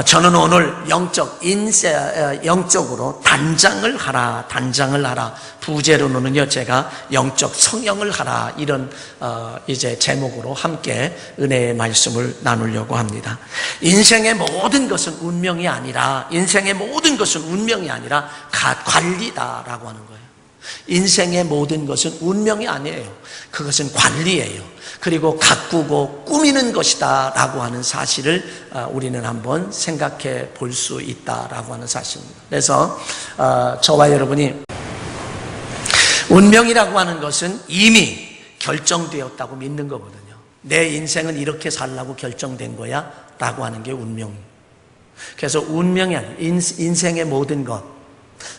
저는 오늘 영적으로 단장을 하라. 부제로는요, 제가 영적 성령을 하라. 이런, 이제 제목으로 함께 은혜의 말씀을 나누려고 합니다. 인생의 모든 것은 운명이 아니라 관리다라고 하는 거예요. 인생의 모든 것은 운명이 아니에요. 그것은 관리예요. 그리고 가꾸고 꾸미는 것이다 라고 하는 사실을 우리는 한번 생각해 볼 수 있다라고 하는 사실입니다. 그래서 저와 여러분이 운명이라고 하는 것은 이미 결정되었다고 믿는 거거든요. 내 인생은 이렇게 살라고 결정된 거야 라고 하는 게 운명이에요. 그래서 운명이 아니에요. 인생의 모든 것,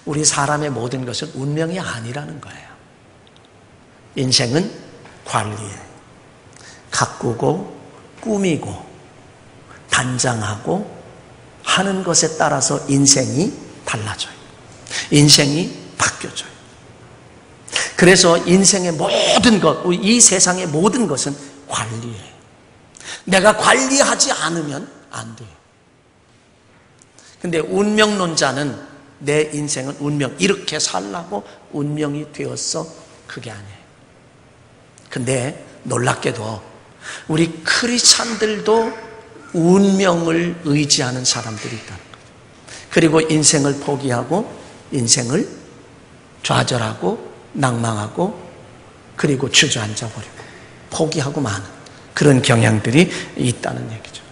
우리 사람의 모든 것은 운명이 아니라는 거예요. 인생은 관리예요. 가꾸고 꾸미고 단장하고 하는 것에 따라서 인생이 달라져요. 인생이 바뀌어져요. 그래서 인생의 모든 것, 이 세상의 모든 것은 관리예요. 내가 관리하지 않으면 안 돼요. 근데 운명론자는 내 인생은 운명, 이렇게 살라고 운명이 되었어. 그게 아니에요. 근데 놀랍게도 우리 크리스찬들도 운명을 의지하는 사람들이 있다는 거예요. 그리고 인생을 포기하고 인생을 좌절하고 낭망하고 그리고 주저앉아버리고 포기하고 마는 그런 경향들이 있다는 얘기죠.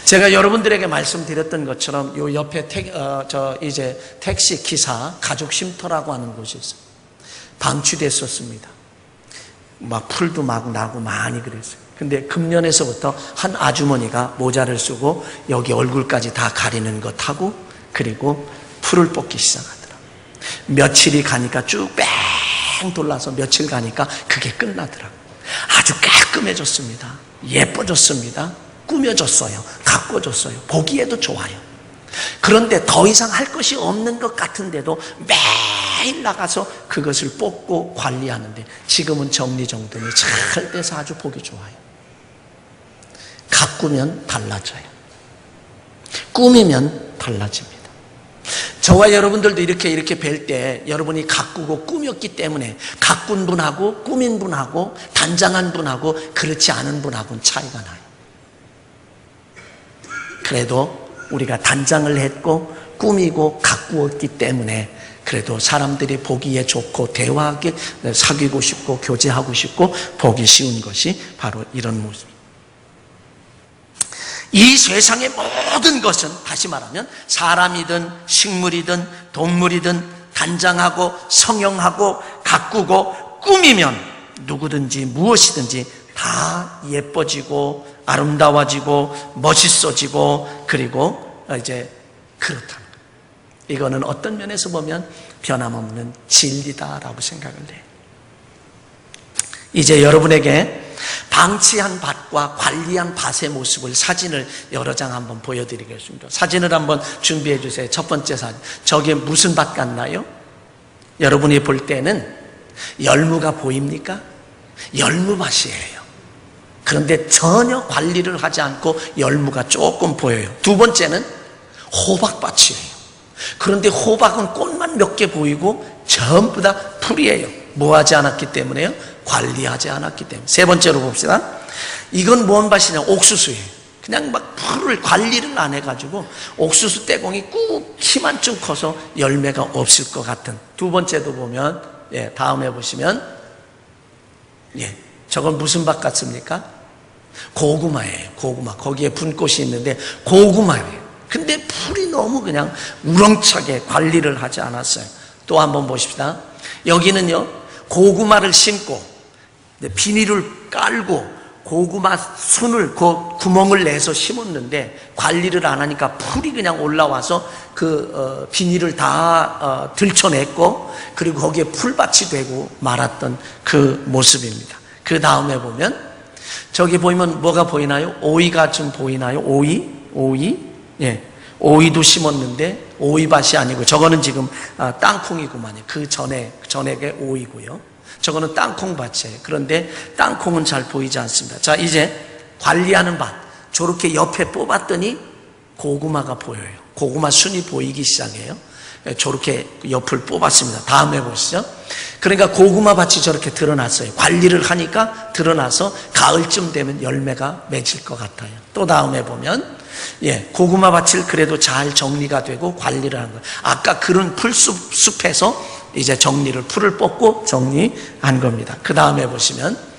제가 여러분들에게 말씀드렸던 것처럼 요 옆에 택시 기사 가족 쉼터라고 하는 곳이 있어요. 방치됐었습니다. 막 풀도 막 나고 많이 그랬어요. 근데 금년에서부터 한 아주머니가 모자를 쓰고 여기 얼굴까지 다 가리는 것 하고 그리고 풀을 뽑기 시작하더라고요. 며칠이 가니까 쭉 뺑 돌아서 며칠 가니까 그게 끝나더라고요. 아주 깔끔해졌습니다. 예뻐졌습니다. 꾸며졌어요. 가꿔졌어요. 보기에도 좋아요. 그런데 더 이상 할 것이 없는 것 같은데도 매일 나가서 그것을 뽑고 관리하는데 지금은 정리정돈이 잘 돼서 아주 보기 좋아요. 가꾸면 달라져요. 꾸미면 달라집니다. 저와 여러분들도 이렇게 뵐 때 여러분이 가꾸고 꾸몄기 때문에 가꾼 분하고 꾸민 분하고 단장한 분하고 그렇지 않은 분하고는 차이가 나요. 그래도 우리가 단장을 했고 꾸미고 가꾸었기 때문에 그래도 사람들이 보기에 좋고 대화하게 사귀고 싶고 교제하고 싶고 보기 쉬운 것이 바로 이런 모습입니다. 이 세상의 모든 것은 다시 말하면 사람이든 식물이든 동물이든 단장하고 성형하고 가꾸고 꾸미면 누구든지 무엇이든지 다 예뻐지고 아름다워지고 멋있어지고 그리고 이제 그렇다는 거예요. 이거는 어떤 면에서 보면 변함없는 진리다라고 생각을 해요. 이제 여러분에게 방치한 밭과 관리한 밭의 모습을 사진을 여러 장 한번 보여드리겠습니다. 사진을 한번 준비해 주세요. 첫 번째 사진. 저게 무슨 밭 같나요? 여러분이 볼 때는 열무가 보입니까? 열무밭이에요. 그런데 전혀 관리를 하지 않고 열무가 조금 보여요. 두 번째는 호박밭이에요. 그런데 호박은 꽃만 몇 개 보이고 전부 다 풀이에요. 뭐 하지 않았기 때문에요? 관리하지 않았기 때문에. 세 번째로 봅시다. 이건 뭔 밭이냐? 옥수수예요. 그냥 막 풀을 관리를 안 해가지고 옥수수 떼공이 꾹 키만큼 커서 열매가 없을 것 같은. 두 번째도 보면 다음에 보시면 저건 무슨 밭 같습니까? 고구마예요. 고구마. 거기에 분꽃이 있는데 고구마예요. 근데 풀이 너무 그냥 우렁차게 관리를 하지 않았어요. 또 한번 보십시다. 여기는요, 고구마를 심고 비닐을 깔고 고구마 순을 그 구멍을 내서 심었는데 관리를 안 하니까 풀이 그냥 올라와서 그 비닐을 다 들쳐냈고 그리고 거기에 풀밭이 되고 말았던 그 모습입니다. 그 다음에 보면 저기 보이면 뭐가 보이나요? 오이가 좀 보이나요? 오이? 오이도 심었는데 오이밭이 아니고 저거는 지금 땅콩이구만요. 그 전액의 오이고요. 저거는 땅콩밭이에요. 그런데 땅콩은 잘 보이지 않습니다. 자, 이제 관리하는 밭. 저렇게 옆에 뽑았더니 고구마가 보여요. 고구마 순이 보이기 시작해요. 저렇게 옆을 뽑았습니다. 다음에 보시죠. 그러니까 고구마 밭이 저렇게 드러났어요. 관리를 하니까 드러나서 가을쯤 되면 열매가 맺을 것 같아요. 또 다음에 보면 고구마 밭을 그래도 잘 정리가 되고 관리를 하는 거예요. 아까 그런 풀숲에서 이제 풀을 뽑고 정리한 겁니다. 그 다음에 보시면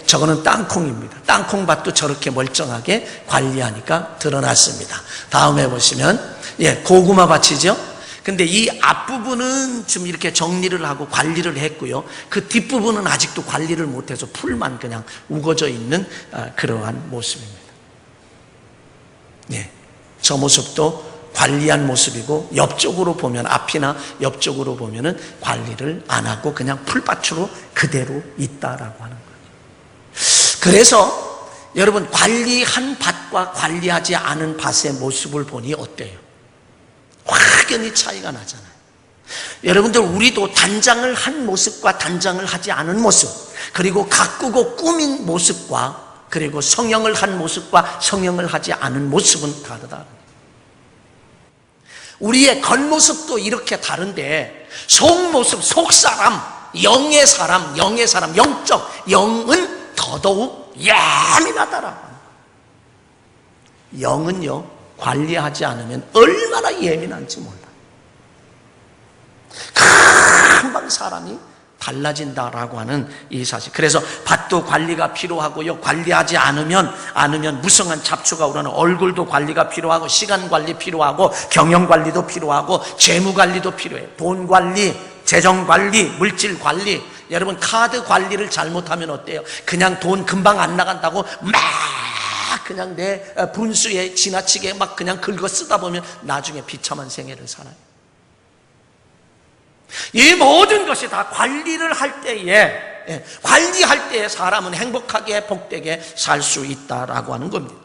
저거는 땅콩입니다. 땅콩밭도 저렇게 멀쩡하게 관리하니까 드러났습니다. 다음에 보시면 고구마 밭이죠. 근데 이 앞부분은 좀 이렇게 정리를 하고 관리를 했고요. 그 뒷부분은 아직도 관리를 못해서 풀만 그냥 우거져 있는 그러한 모습입니다. 저 모습도 관리한 모습이고, 옆쪽으로 보면, 앞이나 옆쪽으로 보면은 관리를 안 하고 그냥 풀밭으로 그대로 있다라고 하는 거예요. 그래서 여러분, 관리한 밭과 관리하지 않은 밭의 모습을 보니 어때요? 확연히 차이가 나잖아요. 여러분들, 우리도 단장을 한 모습과 단장을 하지 않은 모습, 그리고 가꾸고 꾸민 모습과 그리고 성형을 한 모습과 성형을 하지 않은 모습은 다르다. 우리의 겉모습도 이렇게 다른데 속모습, 속사람, 영의 사람, 영적 영은 더더욱 예민하다라고. 영은요, 관리하지 않으면 얼마나 예민한지 몰라. 금방 사람이 달라진다라고 하는 이 사실. 그래서 밭도 관리가 필요하고요. 관리하지 않으면 무성한 잡초가 우러는 얼굴도 관리가 필요하고, 시간 관리 필요하고, 경영 관리도 필요하고, 재무 관리도 필요해요. 돈 관리, 재정 관리, 물질 관리. 여러분, 카드 관리를 잘못하면 어때요? 그냥 돈 금방 안 나간다고 막 그냥 내 분수에 지나치게 막 그냥 긁어 쓰다 보면 나중에 비참한 생애를 살아요. 이 모든 것이 다 관리를 할 때에 사람은 행복하게 복되게 살 수 있다라고 하는 겁니다.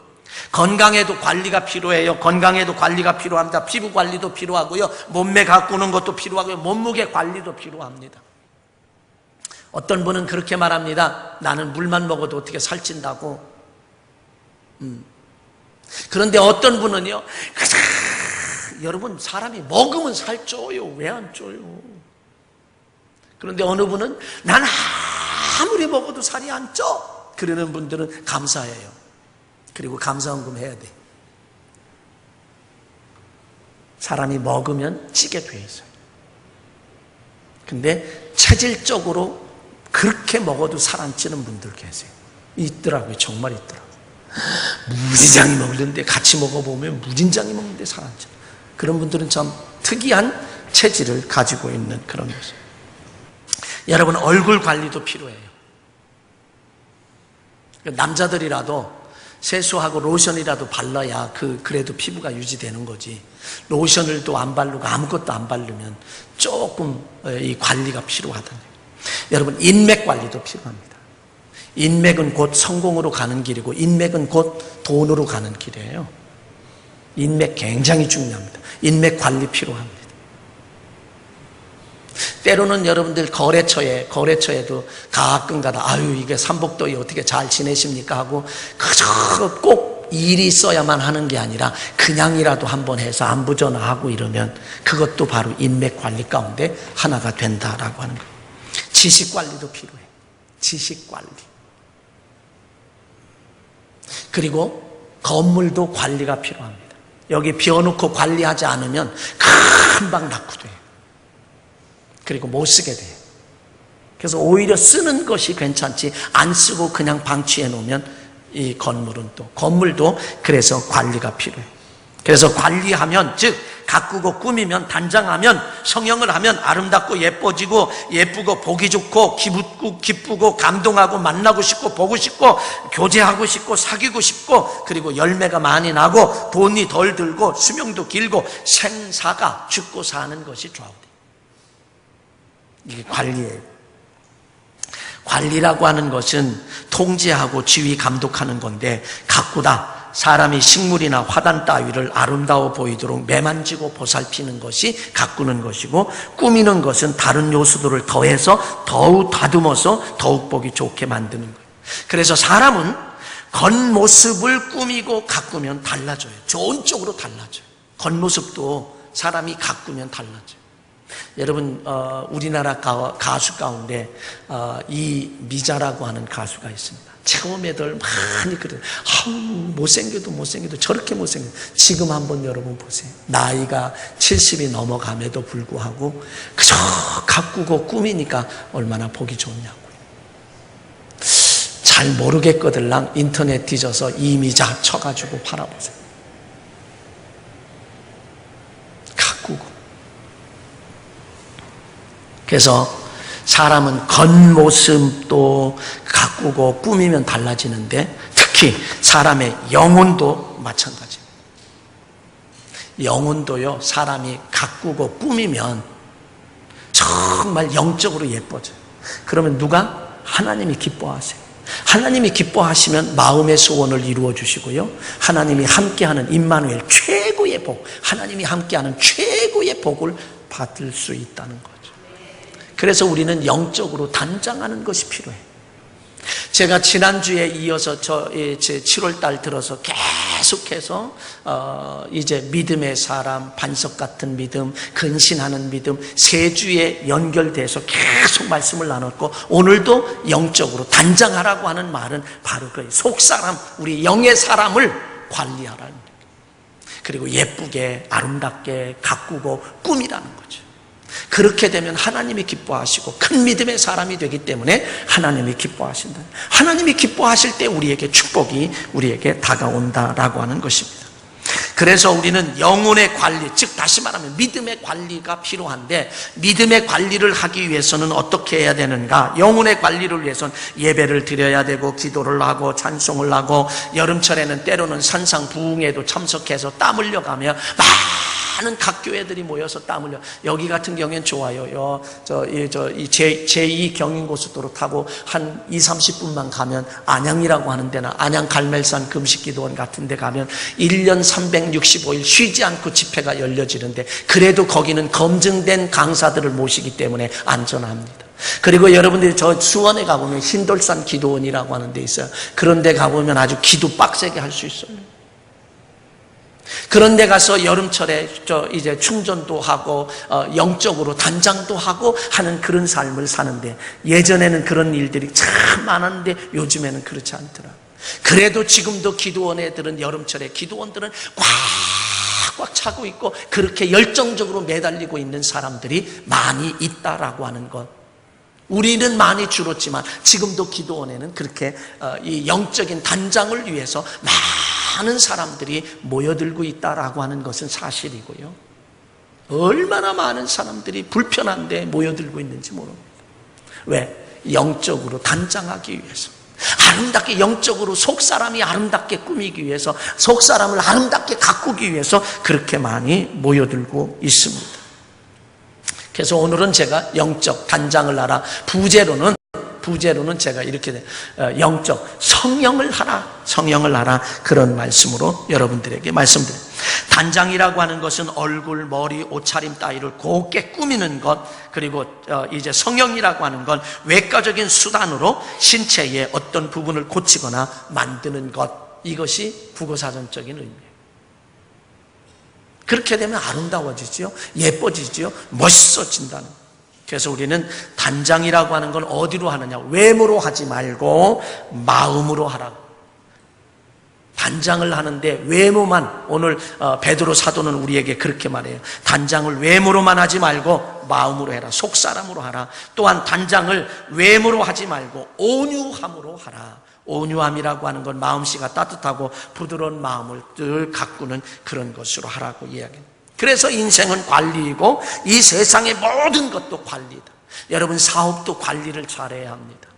건강에도 관리가 필요해요. 건강에도 관리가 필요합니다. 피부 관리도 필요하고요. 몸매 가꾸는 것도 필요하고요. 몸무게 관리도 필요합니다. 어떤 분은 그렇게 말합니다. 나는 물만 먹어도 어떻게 살찐다고. 그런데 어떤 분은요, 여러분, 사람이 먹으면 살쪄요. 왜 안 쪄요? 그런데 어느 분은 난 아무리 먹어도 살이 안 쪄. 그러는 분들은 감사해요. 그리고 감사헌금 해야 돼. 사람이 먹으면 찌게 돼 있어요. 근데 체질적으로 그렇게 먹어도 살 안 찌는 분들 계세요. 있더라고요. 정말 있더라고요. 무진장이 먹는데, 같이 먹어보면 무진장이 먹는데 살 안 쪄. 그런 분들은 참 특이한 체질을 가지고 있는 그런 모습. 여러분, 얼굴 관리도 필요해요. 남자들이라도 세수하고 로션이라도 발라야 그래도 피부가 유지되는 거지. 로션을 또 안 바르고 아무것도 안 바르면 조금 이 관리가 필요하다는 거예요. 여러분, 인맥 관리도 필요합니다. 인맥은 곧 성공으로 가는 길이고, 인맥은 곧 돈으로 가는 길이에요. 인맥 굉장히 중요합니다. 인맥 관리 필요합니다. 때로는 여러분들 거래처에도 가끔가다 이게 삼복도에 어떻게 잘 지내십니까 하고, 그저 꼭 일이 있어야만 하는 게 아니라 그냥이라도 한번 해서 안부 전화하고 이러면 그것도 바로 인맥 관리 가운데 하나가 된다라고 하는 거예요. 지식 관리도 필요해. 지식 관리. 그리고 건물도 관리가 필요합니다. 여기 비워놓고 관리하지 않으면 금방 낙후돼요. 그리고 못 쓰게 돼요. 그래서 오히려 쓰는 것이 괜찮지, 안 쓰고 그냥 방치해 놓으면 이 건물도 그래서 관리가 필요해요. 그래서 관리하면, 즉 가꾸고 꾸미면, 단장하면, 성형을 하면 아름답고 예뻐지고, 예쁘고 보기 좋고 기쁘고 감동하고 만나고 싶고 보고 싶고 교제하고 싶고 사귀고 싶고, 그리고 열매가 많이 나고 돈이 덜 들고 수명도 길고 생사가 죽고 사는 것이 좌우돼요. 이게 관리예요. 관리라고 하는 것은 통제하고 지휘 감독하는 건데, 가꾸다, 사람이 식물이나 화단 따위를 아름다워 보이도록 매만지고 보살피는 것이 가꾸는 것이고, 꾸미는 것은 다른 요소들을 더해서 더욱 다듬어서 더욱 보기 좋게 만드는 거예요. 그래서 사람은 겉모습을 꾸미고 가꾸면 달라져요. 좋은 쪽으로 달라져요. 겉모습도 사람이 가꾸면 달라져요. 여러분, 우리나라 가수 가운데 이미자라고 하는 가수가 있습니다. 처음에들 많이 그래요. 못생겨도 저렇게 못생겨도. 지금 한번 여러분 보세요. 나이가 70이 넘어감에도 불구하고 그저 가꾸고 꾸미니까 얼마나 보기 좋냐고요. 잘 모르겠거들랑 인터넷 뒤져서 이미자 쳐가지고 팔아보세요. 가꾸고. 그래서 사람은 겉모습도 가꾸고 꾸미면 달라지는데, 특히 사람의 영혼도 마찬가지예요. 영혼도요, 사람이 가꾸고 꾸미면 정말 영적으로 예뻐져요. 그러면 누가? 하나님이 기뻐하세요. 하나님이 기뻐하시면 마음의 소원을 이루어 주시고요, 하나님이 함께하는 임마누엘, 최고의 복, 하나님이 함께하는 최고의 복을 받을 수 있다는 거죠. 그래서 우리는 영적으로 단장하는 것이 필요해요. 제가 지난주에 이어서 제 7월달 들어서 계속해서 이제 믿음의 사람, 반석 같은 믿음, 근신하는 믿음, 세 주에 연결돼서 계속 말씀을 나눴고, 오늘도 영적으로 단장하라고 하는 말은 바로 그 속사람, 우리 영의 사람을 관리하라는 거예요. 그리고 예쁘게 아름답게 가꾸고 꾸미라는 거죠. 그렇게 되면 하나님이 기뻐하시고 큰 믿음의 사람이 되기 때문에 하나님이 기뻐하신다. 하나님이 기뻐하실 때 우리에게 축복이 우리에게 다가온다라고 하는 것입니다. 그래서 우리는 영혼의 관리, 즉 다시 말하면 믿음의 관리가 필요한데, 믿음의 관리를 하기 위해서는 어떻게 해야 되는가? 영혼의 관리를 위해서는 예배를 드려야 되고, 기도를 하고, 찬송을 하고, 여름철에는 때로는 산상부흥에도 참석해서 땀 흘려가며 많은 각 교회들이 모여서 땀 흘려. 여기 같은 경우엔 좋아요. 제2 경인고속도로 타고 한 20-30분만 가면 안양이라고 하는 데나, 안양 갈멜산 금식기도원 같은 데 가면 1년 365일 쉬지 않고 집회가 열려지는데, 그래도 거기는 검증된 강사들을 모시기 때문에 안전합니다. 그리고 여러분들이 저 수원에 가보면 흰돌산 기도원이라고 하는 데 있어요. 그런 데 가보면 아주 기도 빡세게 할 수 있어요. 그런 데 가서 여름철에 이제 충전도 하고 영적으로 단장도 하고 하는 그런 삶을 사는데, 예전에는 그런 일들이 참 많았는데 요즘에는 그렇지 않더라. 그래도 지금도 기도원 애들은, 여름철에 기도원들은 꽉꽉 차고 있고 그렇게 열정적으로 매달리고 있는 사람들이 많이 있다라고 하는 것. 우리는 많이 줄었지만 지금도 기도원에는 그렇게 이 영적인 단장을 위해서 많은 사람들이 모여들고 있다라고 하는 것은 사실이고요. 얼마나 많은 사람들이 불편한데 모여들고 있는지 모릅니다. 왜? 영적으로 단장하기 위해서, 아름답게 영적으로 속사람이 아름답게 꾸미기 위해서, 속사람을 아름답게 가꾸기 위해서 그렇게 많이 모여들고 있습니다. 그래서 오늘은 제가 영적 단장을 하라, 부제로는 제가 이렇게 영적 성령을 하라, 그런 말씀으로 여러분들에게 말씀드려요. 단장이라고 하는 것은 얼굴, 머리, 옷차림 따위를 곱게 꾸미는 것, 그리고 이제 성령이라고 하는 건 외과적인 수단으로 신체의 어떤 부분을 고치거나 만드는 것, 이것이 국어사전적인 의미예요. 그렇게 되면 아름다워지지요, 예뻐지지요, 멋있어진다는 거예요. 그래서 우리는 단장이라고 하는 건 어디로 하느냐? 외모로 하지 말고 마음으로 하라고. 단장을 하는데 외모만, 오늘 베드로 사도는 우리에게 그렇게 말해요. 단장을 외모로만 하지 말고 마음으로 해라, 속사람으로 하라. 또한 단장을 외모로 하지 말고 온유함으로 하라. 온유함이라고 하는 건 마음씨가 따뜻하고 부드러운 마음을 늘 가꾸는 그런 것으로 하라고 이야기합니다. 그래서 인생은 관리이고 이 세상의 모든 것도 관리다. 여러분, 사업도 관리를 잘해야 합니다.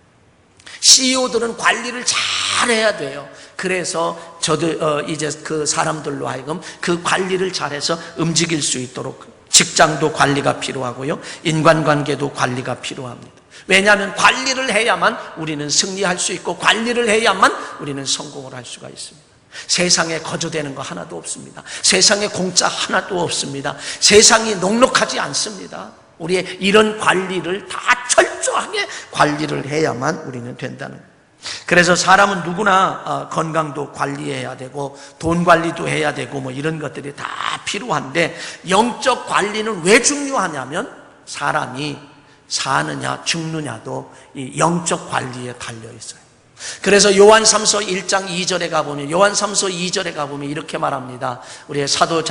CEO들은 관리를 잘해야 돼요. 그래서 저도 이제 그 사람들로 하여금 그 관리를 잘해서 움직일 수 있도록, 직장도 관리가 필요하고요, 인간관계도 관리가 필요합니다. 왜냐하면 관리를 해야만 우리는 승리할 수 있고, 관리를 해야만 우리는 성공을 할 수가 있습니다. 세상에 거저되는 거 하나도 없습니다. 세상에 공짜 하나도 없습니다. 세상이 녹록하지 않습니다. 우리의 이런 관리를 다 철저하게 관리를 해야만 우리는 된다는 거예요. 그래서 사람은 누구나 건강도 관리해야 되고 돈 관리도 해야 되고 뭐 이런 것들이 다 필요한데, 영적 관리는 왜 중요하냐면 사람이 사느냐 죽느냐도 이 영적 관리에 달려 있어요. 그래서 요한삼서 1장 2절에 가보면, 요한삼서 2절에 가보면 이렇게 말합니다. 우리의 사도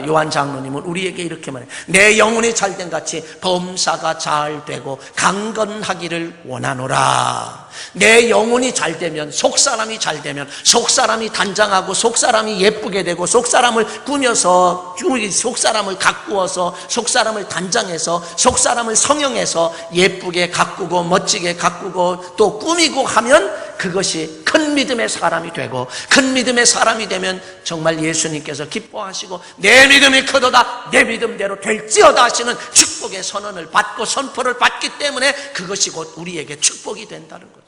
요한 장로님은 우리에게 이렇게 말해요. 내 영혼이 잘된 같이 범사가 잘 되고 강건하기를 원하노라. 내 영혼이 잘 되면, 속사람이 잘 되면, 속사람이 단장하고 속사람이 예쁘게 되고, 속사람을 꾸며서, 속사람을 가꾸어서, 속사람을 단장해서, 속사람을 성형해서 예쁘게 가꾸고 멋지게 가꾸고 또 꾸미고 하면 그것이 큰 믿음의 사람이 되고, 큰 믿음의 사람이 되면 정말 예수님께서 기뻐하시고 내 믿음이 크도다, 내 믿음대로 될지어다 하시는 축복의 선언을 받고 선포를 받기 때문에 그것이 곧 우리에게 축복이 된다는 거죠.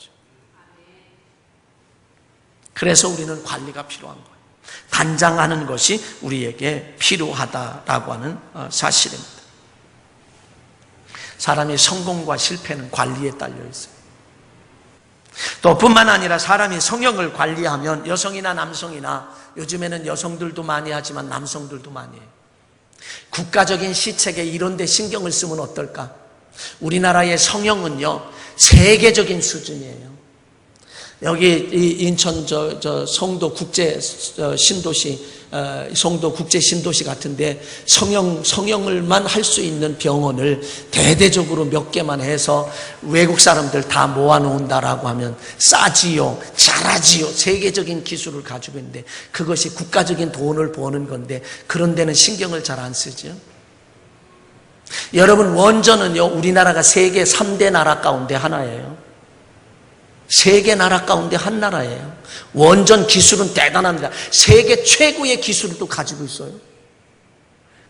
그래서 우리는 관리가 필요한 거예요. 단장하는 것이 우리에게 필요하다라고 하는 사실입니다. 사람의 성공과 실패는 관리에 딸려 있어요. 또 뿐만 아니라 사람이 성형을 관리하면, 여성이나 남성이나, 요즘에는 여성들도 많이 하지만 남성들도 많이 해요. 국가적인 시책에 이런 데 신경을 쓰면 어떨까? 우리나라의 성형은요 세계적인 수준이에요. 여기 인천 송도 국제 신도시, 송도 국제 신도시 같은데 성형을만 할 수 있는 병원을 대대적으로 몇 개만 해서 외국 사람들 다 모아놓는다라고 하면 싸지요, 잘하지요, 세계적인 기술을 가지고 있는데 그것이 국가적인 돈을 버는 건데 그런 데는 신경을 잘 안 쓰죠. 여러분, 원전은요 우리나라가 세계 3대 나라 가운데 하나예요. 세계 나라 가운데 한 나라예요. 원전 기술은 대단합니다. 세계 최고의 기술도 가지고 있어요.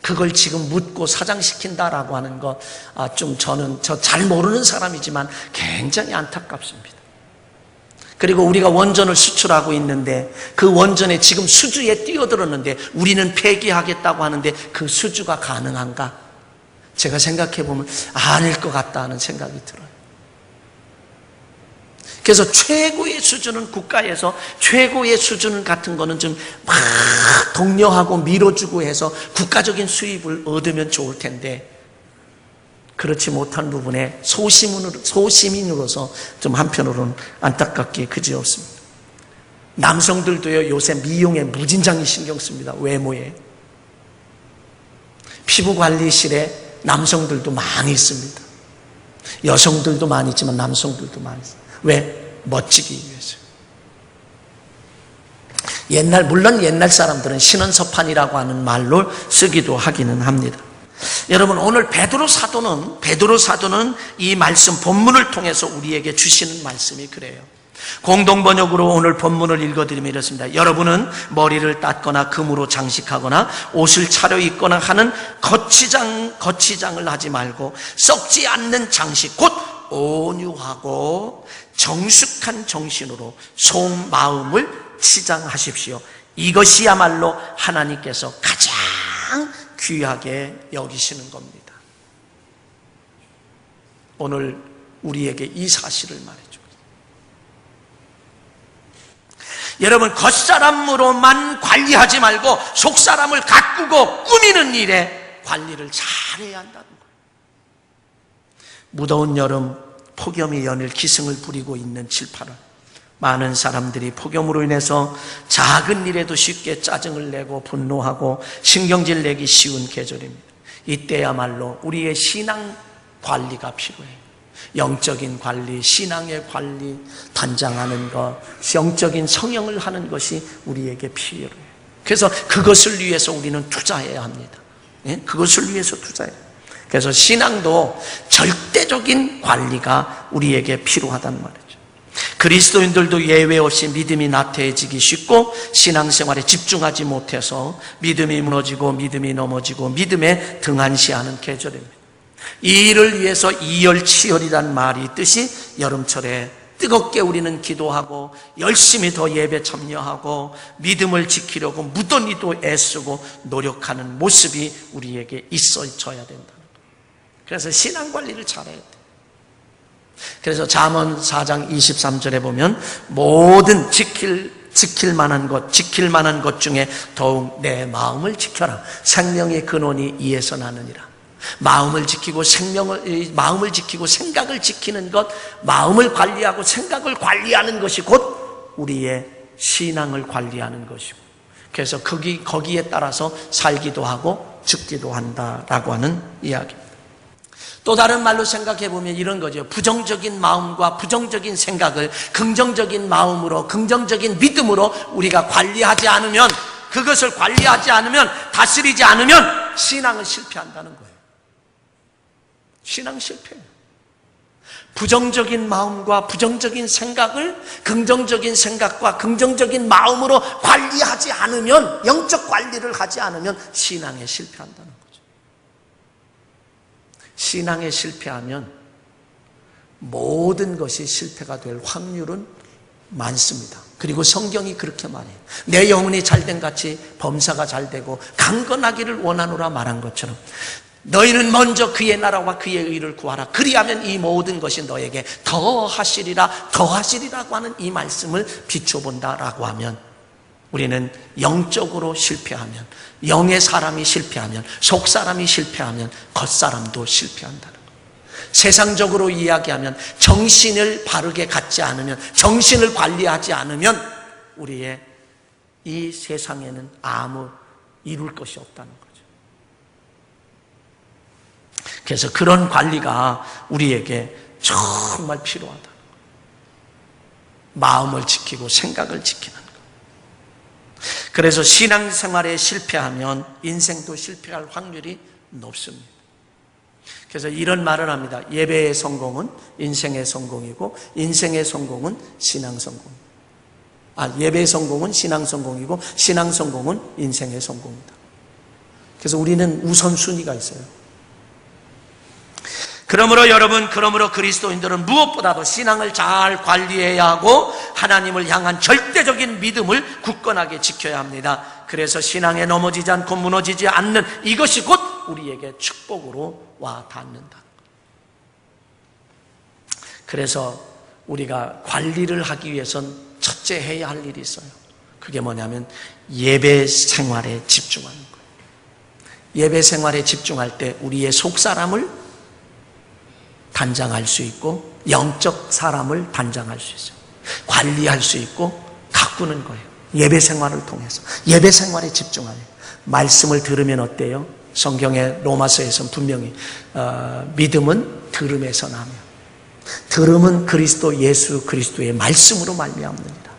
그걸 지금 묻고 사장시킨다라고 하는 거, 저는 잘 모르는 사람이지만 굉장히 안타깝습니다. 그리고 우리가 원전을 수출하고 있는데 그 원전에 지금 수주에 뛰어들었는데 우리는 폐기하겠다고 하는데 그 수주가 가능한가? 제가 생각해 보면 아닐 것 같다는 생각이 들어요. 그래서 최고의 수준은 국가에서 최고의 수준 같은 거는 좀 막 독려하고 밀어주고 해서 국가적인 수입을 얻으면 좋을 텐데 그렇지 못한 부분에 소시민으로서 좀 한편으로는 안타깝게 그지없습니다. 남성들도요 요새 미용에 무진장이 신경 씁니다. 외모에. 피부관리실에 남성들도 많이 있습니다. 여성들도 많이 있지만 남성들도 많이 있습니다. 왜? 멋지기 위해서. 물론 옛날 사람들은 신원서판이라고 하는 말로 쓰기도 하기는 합니다. 여러분, 오늘 베드로 사도는 이 말씀 본문을 통해서 우리에게 주시는 말씀이 그래요. 공동번역으로 오늘 본문을 읽어드리면 이렇습니다. 여러분은 머리를 닦거나 금으로 장식하거나 옷을 차려입거나 하는 거치장을 하지 말고 썩지 않는 장식, 곧 온유하고 정숙한 정신으로 속마음을 치장하십시오. 이것이야말로 하나님께서 가장 귀하게 여기시는 겁니다. 오늘 우리에게 이 사실을 말해주고 여러분, 겉사람으로만 관리하지 말고 속사람을 가꾸고 꾸미는 일에 관리를 잘해야 한다는 거예요. 무더운 여름 폭염이 연일 기승을 부리고 있는 7, 8월, 많은 사람들이 폭염으로 인해서 작은 일에도 쉽게 짜증을 내고 분노하고 신경질 내기 쉬운 계절입니다. 이때야말로 우리의 신앙 관리가 필요해요. 영적인 관리, 신앙의 관리, 단장하는 것, 영적인 성형을 하는 것이 우리에게 필요해요. 그래서 그것을 위해서 우리는 투자해야 합니다. 그것을 위해서 투자해요. 그래서 신앙도 절대적인 관리가 우리에게 필요하단 말이죠. 그리스도인들도 예외 없이 믿음이 나태해지기 쉽고 신앙생활에 집중하지 못해서 믿음이 무너지고 믿음이 넘어지고 믿음에 등한시하는 계절입니다. 이 일을 위해서 이열치열이란 말이 있듯이 여름철에 뜨겁게 우리는 기도하고 열심히 더 예배 참여하고 믿음을 지키려고 무던히도 애쓰고 노력하는 모습이 우리에게 있어져야 된다는 거예요. 그래서 신앙 관리를 잘해야 돼요. 그래서 잠언 4장 23절에 보면 모든 지킬 만한 것 중에 더욱 내 마음을 지켜라. 생명의 근원이 이에서 나느니라. 마음을 지키고 생각을 지키는 것, 마음을 관리하고 생각을 관리하는 것이 곧 우리의 신앙을 관리하는 것이고, 그래서 거기에 따라서 살기도 하고 죽기도 한다라고 하는 이야기입니다. 또 다른 말로 생각해 보면 이런 거죠. 부정적인 마음과 부정적인 생각을 긍정적인 마음으로, 긍정적인 믿음으로 우리가 관리하지 않으면, 그것을 관리하지 않으면, 다스리지 않으면 신앙은 실패한다는 거예요. 신앙 실패예요. 부정적인 마음과 부정적인 생각을 긍정적인 생각과 긍정적인 마음으로 관리하지 않으면, 영적 관리를 하지 않으면 신앙에 실패한다는 거죠. 신앙에 실패하면 모든 것이 실패가 될 확률은 많습니다. 그리고 성경이 그렇게 말해요. 내 영혼이 잘된 같이 범사가 잘되고 강건하기를 원하노라 말한 것처럼 너희는 먼저 그의 나라와 그의 의를 구하라. 그리하면 이 모든 것이 너에게 더하시리라고 하는 이 말씀을 비춰본다라고 하면, 우리는 영적으로 실패하면, 영의 사람이 실패하면, 속 사람이 실패하면 겉사람도 실패한다는 거예요. 세상적으로 이야기하면 정신을 바르게 갖지 않으면, 정신을 관리하지 않으면 우리의 이 세상에는 아무 이룰 것이 없다는 거예요. 그래서 그런 관리가 우리에게 정말 필요하다. 마음을 지키고 생각을 지키는 것. 그래서 신앙생활에 실패하면 인생도 실패할 확률이 높습니다. 그래서 이런 말을 합니다. 예배의 성공은 인생의 성공이고, 인생의 성공은 신앙 성공. 예배의 성공은 신앙 성공이고, 신앙 성공은 인생의 성공이다. 그래서 우리는 우선순위가 있어요. 그러므로 여러분, 그리스도인들은 무엇보다도 신앙을 잘 관리해야 하고 하나님을 향한 절대적인 믿음을 굳건하게 지켜야 합니다. 그래서 신앙에 넘어지지 않고 무너지지 않는 이것이 곧 우리에게 축복으로 와 닿는다. 그래서 우리가 관리를 하기 위해선 첫째 해야 할 일이 있어요. 그게 뭐냐면 예배 생활에 집중하는 거예요. 예배 생활에 집중할 때 우리의 속사람을 단장할 수 있고, 영적 사람을 단장할 수 있어요. 관리할 수 있고 가꾸는 거예요. 예배 생활을 통해서. 예배 생활에 집중하는 거예요. 말씀을 들으면 어때요? 성경의 로마서에서는 분명히 믿음은 들음에서 나며, 들음은 그리스도 예수 그리스도의 말씀으로 말미암느니라.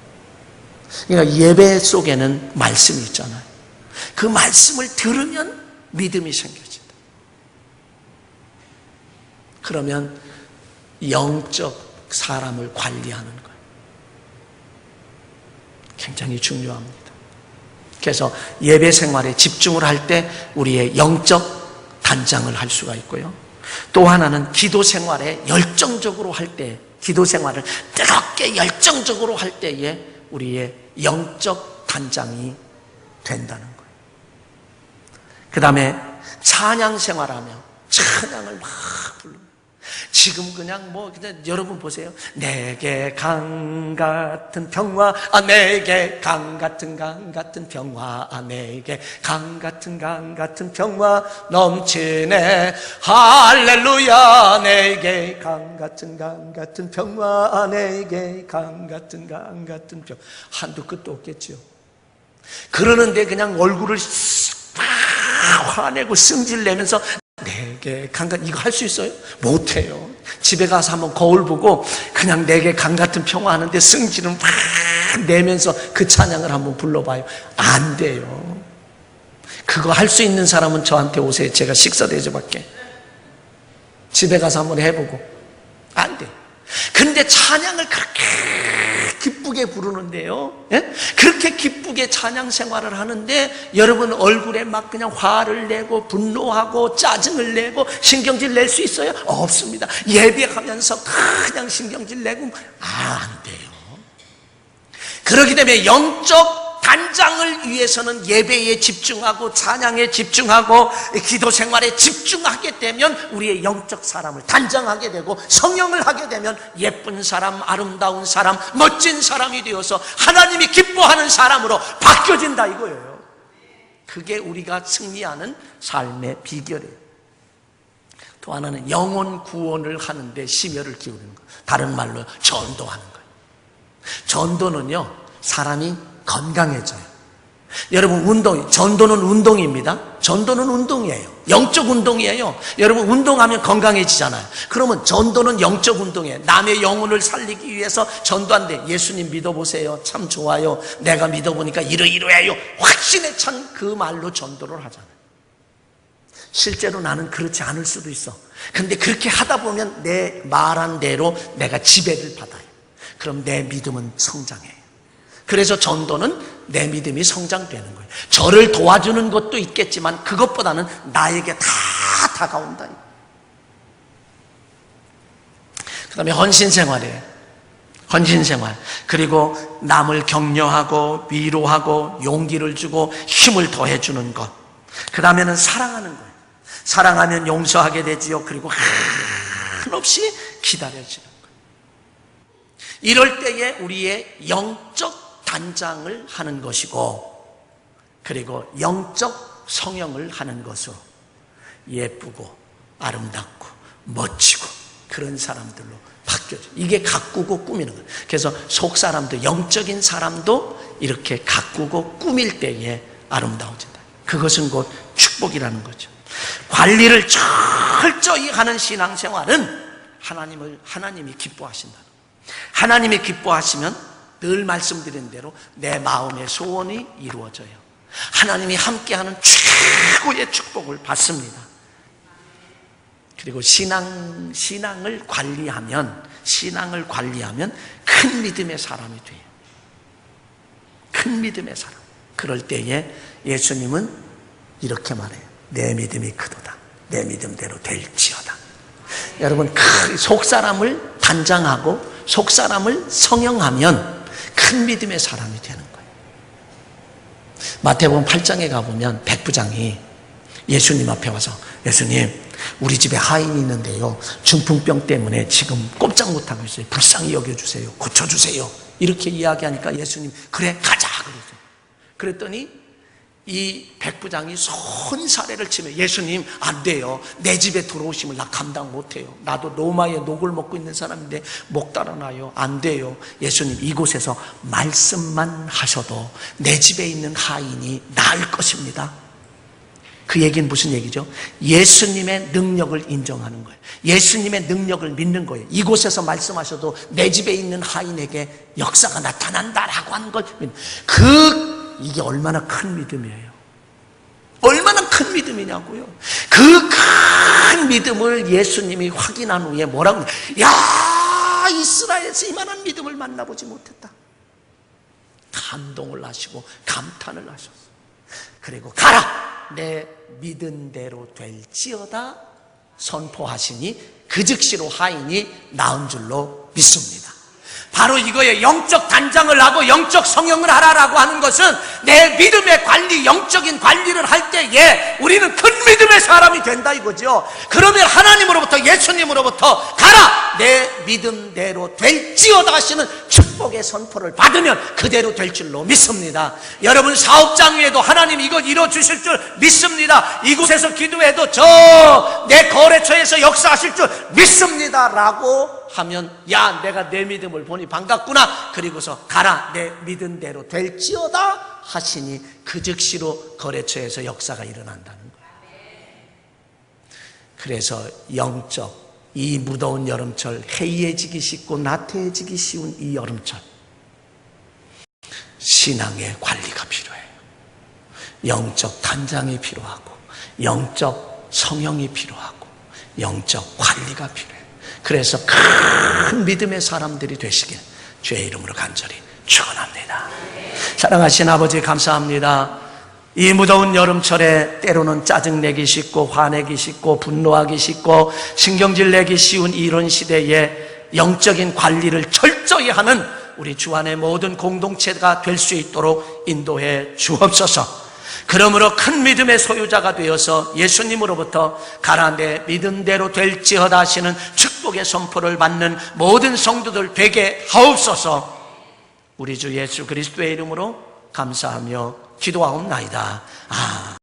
그러니까 예배 속에는 말씀이 있잖아요. 그 말씀을 들으면 믿음이 생겨진다. 그러면 영적 사람을 관리하는 거예요. 굉장히 중요합니다. 그래서 예배 생활에 집중을 할 때 우리의 영적 단장을 할 수가 있고요. 또 하나는 기도 생활에 열정적으로 할 때, 기도 생활을 뜨겁게 열정적으로 할 때에 우리의 영적 단장이 된다는 거예요. 그 다음에 찬양 생활하며 찬양을 막 부릅니다. 지금 그냥 여러분 보세요. 내게 강 같은 평화, 내게 강 같은 평화, 내게 강 같은 평화 넘치네. 할렐루야. 내게 강 같은 평화, 내게 강 같은 평화. 한도 끝도 없겠죠. 그러는데 그냥 얼굴을 화내고 승질내면서 내게 강같은, 이거 할 수 있어요? 못해요. 집에 가서 한번 거울 보고 그냥 내게 강 같은 평화 하는데 승질은 막 내면서 그 찬양을 한번 불러봐요. 안 돼요. 그거 할 수 있는 사람은 저한테 오세요. 제가 식사 대접할게. 집에 가서 한번 해보고. 안 돼. 근데 찬양을 그렇게 기쁘게 부르는데요, 예? 그렇게 기쁘게 찬양 생활을 하는데 여러분 얼굴에 막 그냥 화를 내고 분노하고 짜증을 내고 신경질 낼 수 있어요? 없습니다. 예배하면서 그냥 신경질 내고 안 돼요. 그렇기 때문에 영적 단장을 위해서는 예배에 집중하고 찬양에 집중하고 기도 생활에 집중하게 되면 우리의 영적 사람을 단장하게 되고, 성령을 하게 되면 예쁜 사람, 아름다운 사람, 멋진 사람이 되어서 하나님이 기뻐하는 사람으로 바뀌어진다 이거예요. 그게 우리가 승리하는 삶의 비결이에요. 또 하나는 영혼 구원을 하는데 심혈을 기울이는 거예요. 다른 말로 전도하는 거예요. 전도는요, 사람이 건강해져요. 여러분, 전도는 운동입니다. 전도는 운동이에요. 영적 운동이에요. 여러분, 운동하면 건강해지잖아요. 그러면 전도는 영적 운동이에요. 남의 영혼을 살리기 위해서 전도한대. 예수님 믿어보세요. 참 좋아요. 내가 믿어보니까 이러이러해요. 확신에 찬 그 말로 전도를 하잖아요. 실제로 나는 그렇지 않을 수도 있어. 근데 그렇게 하다 보면 내 말한 대로 내가 지배를 받아요. 그럼 내 믿음은 성장해요. 그래서 전도는 내 믿음이 성장되는 거예요. 저를 도와주는 것도 있겠지만 그것보다는 나에게 다 다가온다. 그 다음에 헌신생활이에요. 헌신생활. 그리고 남을 격려하고 위로하고 용기를 주고 힘을 더해주는 것. 그 다음에는 사랑하는 거예요. 사랑하면 용서하게 되지요. 그리고 한없이 기다려지는 거예요. 이럴 때에 우리의 영적 단장을 하는 것이고, 그리고 영적 성형을 하는 것으로 예쁘고 아름답고 멋지고 그런 사람들로 바뀌어져. 이게 가꾸고 꾸미는 거예요. 그래서 속 사람도, 영적인 사람도 이렇게 가꾸고 꾸밀 때에 아름다워진다. 그것은 곧 축복이라는 거죠. 관리를 철저히 하는 신앙생활은 하나님이 기뻐하신다. 하나님이 기뻐하시면 늘 말씀드린 대로 내 마음의 소원이 이루어져요. 하나님이 함께하는 최고의 축복을 받습니다. 그리고 신앙을 관리하면 큰 믿음의 사람이 돼요. 큰 믿음의 사람. 그럴 때에 예수님은 이렇게 말해요. 내 믿음이 크도다. 내 믿음대로 될지어다. 여러분, 속사람을 단장하고 속사람을 성형하면 큰 믿음의 사람이 되는 거예요. 마태복음 8장에 가보면 백부장이 예수님 앞에 와서, 예수님, 우리 집에 하인이 있는데요, 중풍병 때문에 지금 꼼짝 못하고 있어요. 불쌍히 여겨주세요. 고쳐주세요. 이렇게 이야기하니까 예수님, 그래, 가자. 그랬더니 이 백부장이 손사래를 치며, 예수님, 안 돼요. 내 집에 들어오시면 나 감당 못해요. 나도 로마의 녹을 먹고 있는 사람인데 목 달아나요. 안 돼요. 예수님, 이곳에서 말씀만 하셔도 내 집에 있는 하인이 나을 것입니다. 그 얘기는 무슨 얘기죠? 예수님의 능력을 인정하는 거예요. 예수님의 능력을 믿는 거예요. 이곳에서 말씀하셔도 내 집에 있는 하인에게 역사가 나타난다라고 하는 걸, 이게 얼마나 큰 믿음이에요. 얼마나 큰 믿음이냐고요. 그 큰 믿음을 예수님이 확인한 후에 뭐라고 해요? 야, 이스라엘에서 이만한 믿음을 만나보지 못했다. 감동을 하시고 감탄을 하셨어요. 그리고 가라, 내 믿은 대로 될지어다 선포하시니 그 즉시로 하인이 나은 줄로 믿습니다. 바로 이거에 영적 단장을 하고 영적 성형을 하라라고 하는 것은 내 믿음의 관리, 영적인 관리를 할 때에 우리는 큰 믿음의 사람이 된다 이거죠. 그러면 하나님으로부터, 예수님으로부터 가라, 내 믿음대로 될지어다 하시는 축복의 선포를 받으면 그대로 될 줄로 믿습니다. 여러분, 사업장 위에도 하나님 이것 이뤄주실 줄 믿습니다. 이곳에서 기도해도 내 거래처에서 역사하실 줄 믿습니다 라고 하면, 야, 내가 내 믿음을 보니 반갑구나. 그리고서 가라, 내 믿은 대로 될지어다 하시니 그 즉시로 거래처에서 역사가 일어난다는 거예요. 그래서 영적, 이 무더운 여름철, 해이해지기 쉽고 나태해지기 쉬운 이 여름철, 신앙의 관리가 필요해요. 영적 단장이 필요하고 영적 성형이 필요하고 영적 관리가 필요해요. 그래서 큰 믿음의 사람들이 되시길 주의 이름으로 간절히 축원합니다. 사랑하신 아버지, 감사합니다. 이 무더운 여름철에 때로는 짜증내기 쉽고 화내기 쉽고 분노하기 쉽고 신경질 내기 쉬운 이런 시대에 영적인 관리를 철저히 하는 우리 주 안의 모든 공동체가 될 수 있도록 인도해 주옵소서. 그러므로 큰 믿음의 소유자가 되어서 예수님으로부터 가라 내 믿음대로 될지어다 하시는 축복의 선포를 받는 모든 성도들 되게 하옵소서. 우리 주 예수 그리스도의 이름으로 감사하며 기도하옵나이다. 아멘.